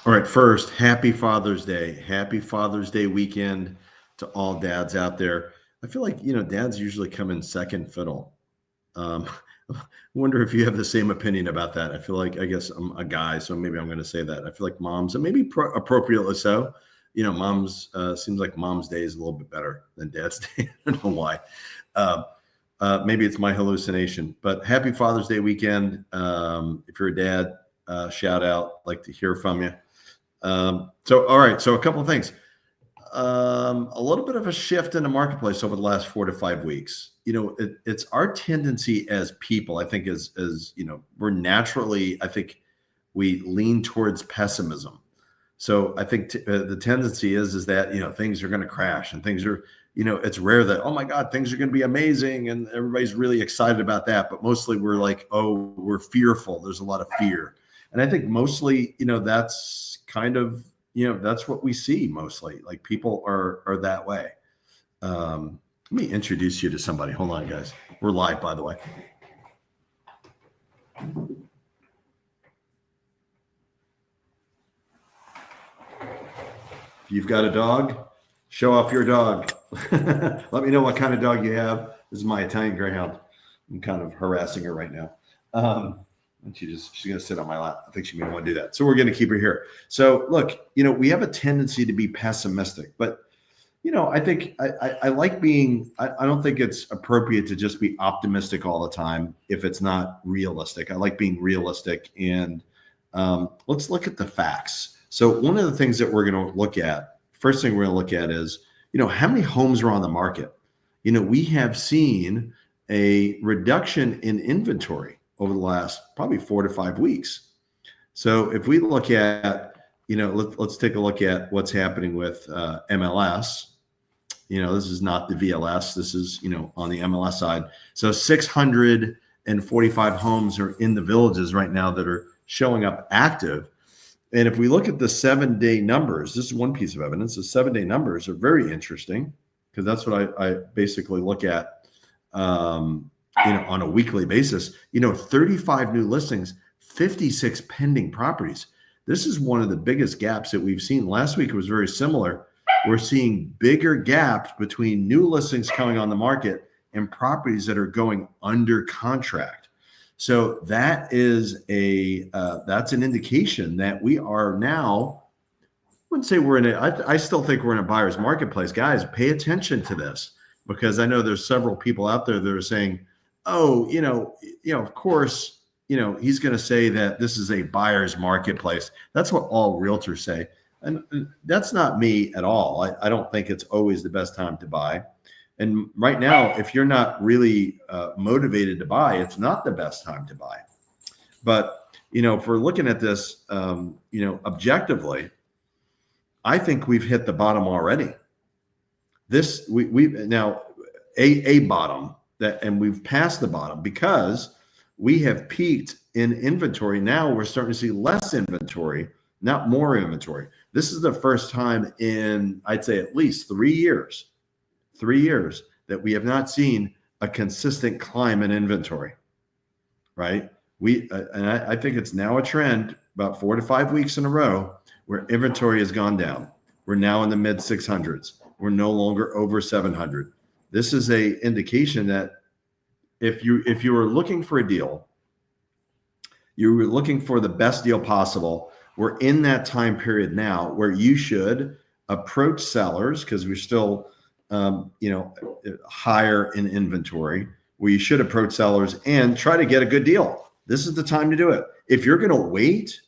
All right, first, happy Father's Day. Happy Father's Day weekend to all dads out there. I feel like, dads usually come in second fiddle. Um, I wonder if you have the same opinion about that. I feel like, I guess I'm a guy, so maybe I'm going to say that. I feel like moms, and maybe appropriately so, moms, seems like mom's day is a little bit better than dad's day. I don't know why. Uh, Maybe it's my hallucination, but happy Father's Day weekend. If you're a dad, shout out, like to hear from you. All right. So a couple of things. A little bit of a shift in the marketplace over the last 4 to 5 weeks. It's our tendency as people, I think, as we're naturally, I think we lean towards pessimism. So I think the tendency is that, things are going to crash and things are, it's rare that, oh my God, things are going to be amazing. And everybody's really excited about that. But mostly we're like, oh, we're fearful. There's a lot of fear. And I think mostly, that's kind of, that's what we see mostly. Like people are that way. Let me introduce you to somebody. Hold on, guys. We're live, by the way. If you've got a dog, show off your dog. Let me know what kind of dog you have. This is my Italian Greyhound. I'm kind of harassing her right now. And she's going to sit on my lap. I think she may want to do that. So we're going to keep her here. So look, we have a tendency to be pessimistic, but I think I like being, I don't think it's appropriate to just be optimistic all the time if it's not realistic. I like being realistic, and let's look at the facts. So one of the things that we're going to look at, first thing we're going to look at is, how many homes are on the market? We have seen a reduction in inventory over the last probably 4 to 5 weeks. So if we look at, let's take a look at what's happening with MLS. This is not the VLS. This is, on the MLS side. So 645 homes are in the villages right now that are showing up active. And if we look at the 7-day numbers, this is one piece of evidence. The 7-day numbers are very interesting because that's what I basically look at, on a weekly basis. 35 new listings, 56 pending properties. This is one of the biggest gaps that we've seen. Last week was very similar. We're seeing bigger gaps between new listings coming on the market and properties that are going under contract. So that is that's an indication that we are now, I wouldn't say we're I still think we're in a buyer's marketplace. Guys, pay attention to this, because I know there's several people out there that are saying, oh, of course, he's going to say that this is a buyer's marketplace. That's what all realtors say. And that's not me at all. I don't think it's always the best time to buy. And right now, if you're not really motivated to buy, it's not the best time to buy. But, if we're looking at this, objectively, I think we've hit the bottom already. We now a bottom that, and we've passed the bottom because we have peaked in inventory. Now we're starting to see less inventory, not more inventory. This is the first time in, I'd say, at least 3 years that we have not seen a consistent climb in inventory, right? I think it's now a trend about 4 to 5 weeks in a row where inventory has gone down. We're now in the mid 600s. We're no longer over 700. This is a indication that if you are looking for a deal, you were looking for the best deal possible. We're in that time period now where you should approach sellers, because we're still, higher in inventory, where you should approach sellers and try to get a good deal. This is the time to do it. If you're going to wait,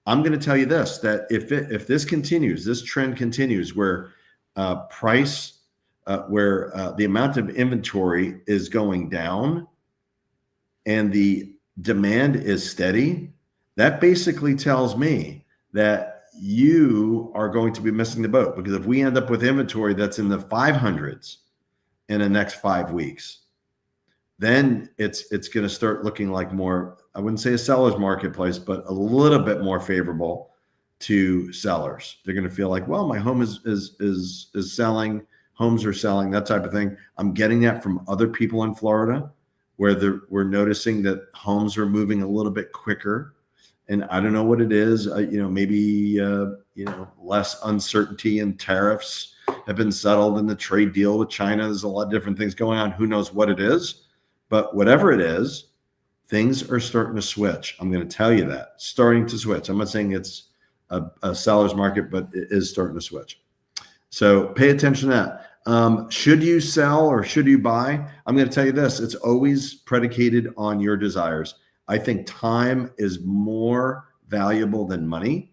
I'm going to tell you this, that if this continues, this trend continues where the amount of inventory is going down and the demand is steady, that basically tells me that you are going to be missing the boat. Because if we end up with inventory that's in the 500s in the next 5 weeks, then it's going to start looking like more, I wouldn't say a seller's marketplace, but a little bit more favorable to sellers. They're going to feel like, well, my home is selling, homes are selling, that type of thing. I'm getting that from other people in Florida, where we're noticing that homes are moving a little bit quicker. And I don't know what it is. Maybe less uncertainty and tariffs have been settled in the trade deal with China. There's a lot of different things going on. Who knows what it is? But whatever it is, things are starting to switch. I'm going to tell you that. Starting to switch. I'm not saying it's a seller's market, but it is starting to switch. So pay attention to that. Should you sell or should you buy? I'm going to tell you this. It's always predicated on your desires. I think time is more valuable than money.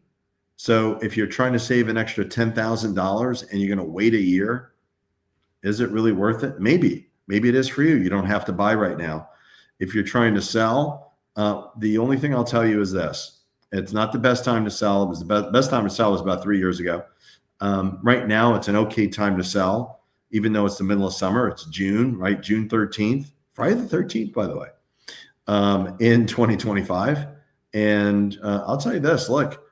So if you're trying to save an extra $10,000 and you're going to wait a year, is it really worth it? Maybe it is for you. You don't have to buy right now. If you're trying to sell, the only thing I'll tell you is this. It's not the best time to sell. It was the best time to sell was about 3 years ago. Right now, it's an okay time to sell, even though it's the middle of summer. It's June, right? June 13th, Friday the 13th, by the way, in 2025. And I'll tell you this, look,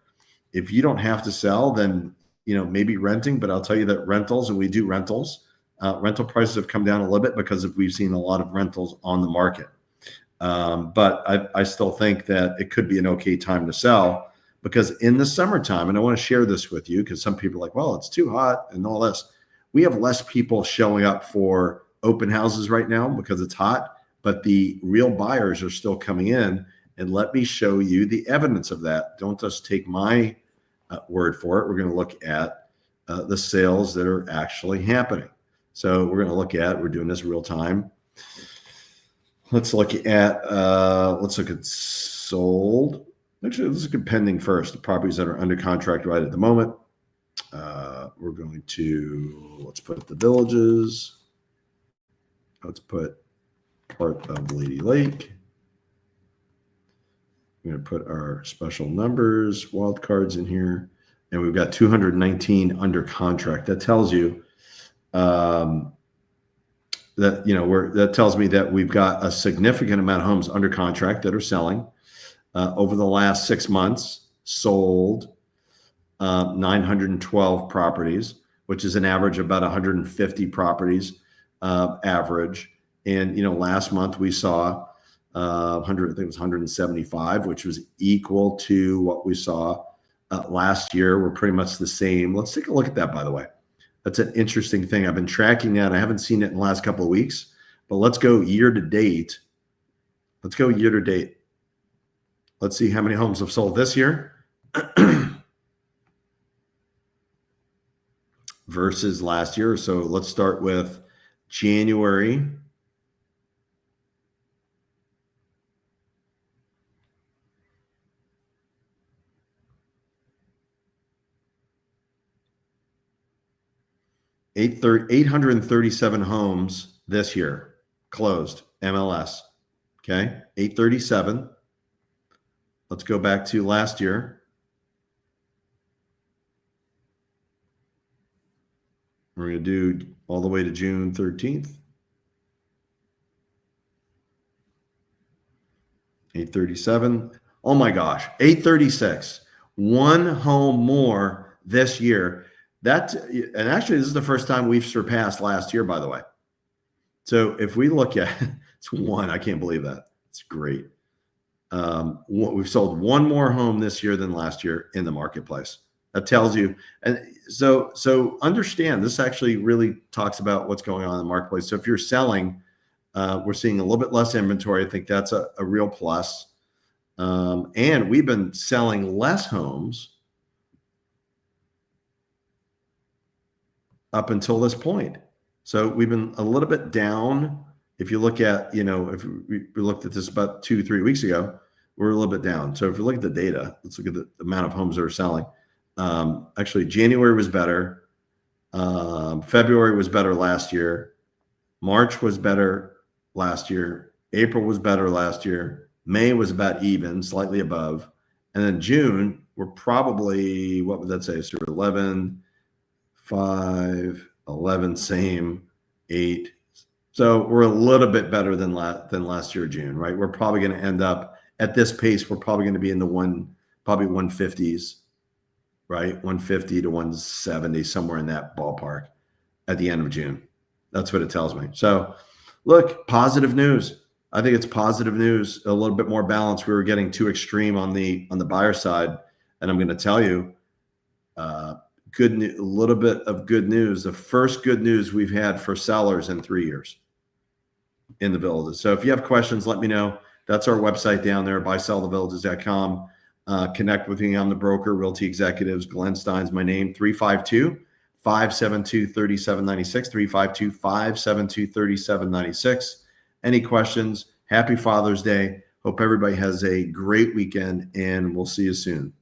if you don't have to sell, then, maybe renting, but I'll tell you that rentals, and we do rentals, rental prices have come down a little bit because we've seen a lot of rentals on the market. But I still think that it could be an okay time to sell, because in the summertime, and I want to share this with you because some people are like, well, it's too hot and all this. We have less people showing up for open houses right now because it's hot, but the real buyers are still coming in. And let me show you the evidence of that. Don't just take my word for it. We're going to look at the sales that are actually happening. So we're going to look at, we're doing this real time. Let's look at sold. Actually, let's look at pending first. The properties that are under contract right at the moment. We're going to, let's put the villages. Let's put part of Lady Lake. We're going to put our special numbers, wild cards in here. And we've got 219 under contract. That tells you that tells me that we've got a significant amount of homes under contract that are selling. Over the last 6 months, sold 912 properties, which is an average of about 150 properties average. And last month we saw 100, I think it was 175, which was equal to what we saw last year. We're pretty much the same. Let's take a look at that, by the way. That's an interesting thing. I've been tracking that. I haven't seen it in the last couple of weeks, but let's go year to date. Let's go year to date. Let's see how many homes have sold this year versus last year. So let's start with January. Eight 837 homes this year closed MLS. Okay, 837. Let's go back to last year. We're going to do all the way to June 13th. 837. Oh my gosh, 836. One home more this year. And actually, this is the first time we've surpassed last year, by the way. So if we look at it's one, I can't believe that. It's great. We've sold one more home this year than last year in the marketplace. That tells you. And so understand, this actually really talks about what's going on in the marketplace. So if you're selling, we're seeing a little bit less inventory. I think that's a real plus. And we've been selling less homes up until this point. So we've been a little bit down. If you look at, if we looked at this about 2-3 weeks ago, we're a little bit down. So if you look at the data, let's look at the amount of homes that are selling. Actually, January was better. February was better last year. March was better last year. April was better last year. May was about even, slightly above. And then June, we're probably, what would that say? So 11, 5, 11, same, 8. So we're a little bit better than last year, June, right? We're probably going to end up at this pace. We're probably going to be in the probably 150s, right? 150 to 170, somewhere in that ballpark at the end of June. That's what it tells me. So look, positive news. I think it's positive news, a little bit more balance. We were getting too extreme on the buyer side, and I'm going to tell you, a little bit of good news. The first good news we've had for sellers in 3 years in the villages. So if you have questions, let me know. That's our website down there, buysellthevillages.com. Connect with me. I'm the broker, Realty Executives. Glenn Stein's my name, 352-572-3796, 352-572-3796. Any questions? Happy Father's Day. Hope everybody has a great weekend, and we'll see you soon.